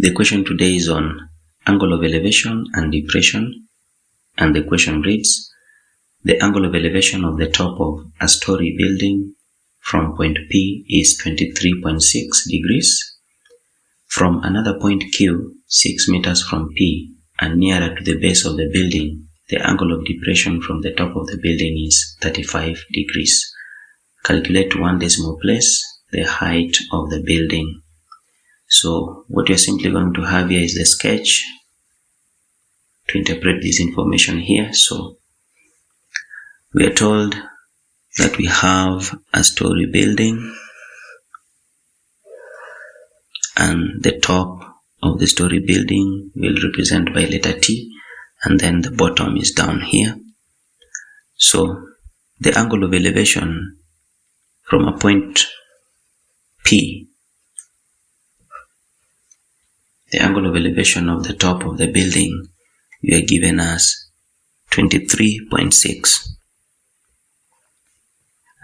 The question today is on angle of elevation and depression, and the question reads, the angle of elevation of the top of a story building from point P is 23.6 degrees. From another point Q, 6 meters from P and nearer to the base of the building, the angle of depression from the top of the building is 35 degrees. Calculate to one decimal place the height of the building. So what you're simply going to have here is the sketch to interpret this information here. So we are told that we have a story building and the top of the story building will represent by letter T, and then the bottom is down here. So the angle of elevation from a point P, the angle of elevation of the top of the building, we are given as 23.6.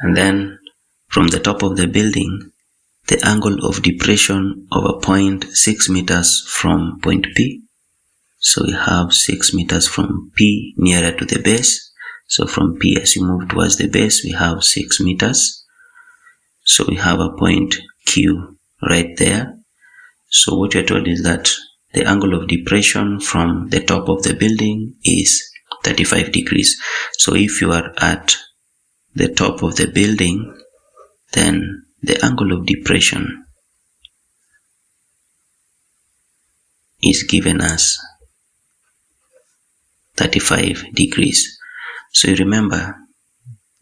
And then from the top of the building, the angle of depression of a point 6 meters from point P. So we have 6 meters from P nearer to the base. So from P, as you move towards the base, we have 6 meters. So we have a point Q right there. So what you're told is that the angle of depression from the top of the building is 35 degrees. So if you are at the top of the building, then the angle of depression is given as 35 degrees. So you remember,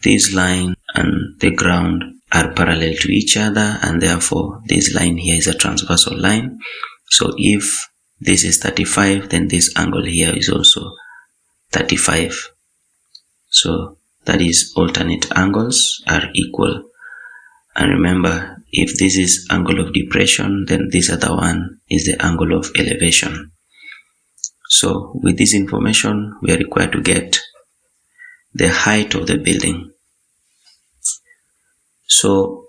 this line and the ground are parallel to each other, and therefore this line here is a transversal line. So if this is 35, then this angle here is also 35. So that is, alternate angles are equal. And remember, if this is angle of depression, then this other one is the angle of elevation. So with this information, we are required to get the height of the building. So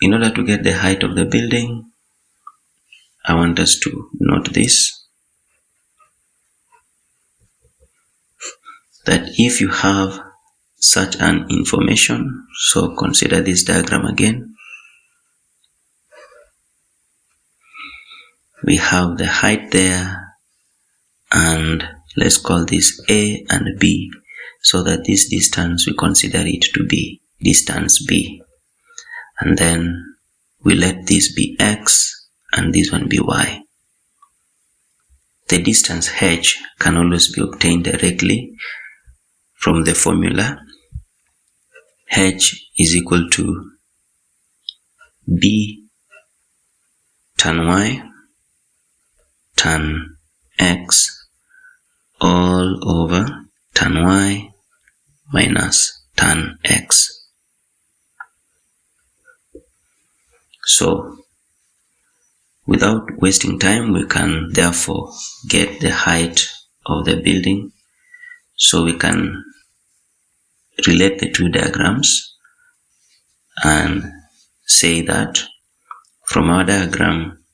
in order to get the height of the building, I want us to note this, that if you have such an information, so consider this diagram again. We have the height there, and let's call this A and B, so that this distance, we consider it to be distance B. And then we let this be X and this one be Y. The distance H can always be obtained directly from the formula. H is equal to B tan Y tan X all over tan Y minus tan X. So without wasting time, we can therefore get the height of the building. So we can relate the two diagrams and say that from our diagram,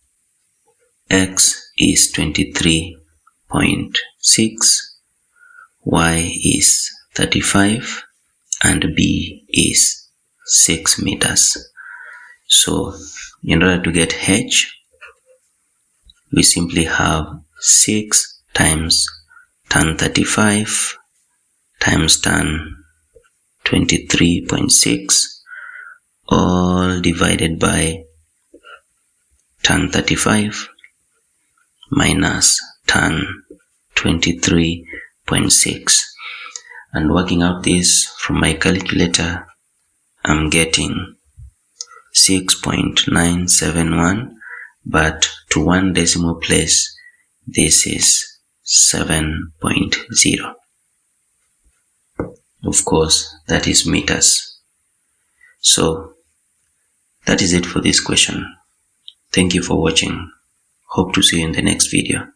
X is 23.6, Y is 35, and B is 6 meters. So in order to get H, we simply have 6 times tan 35 times tan 23.6 all divided by tan 35 minus tan 23.6. And working out this from my calculator, I'm getting 6.971, but to one decimal place, this is 7.0. Of course, that is meters. So that is it for this question. Thank you for watching. Hope to see you in the next video.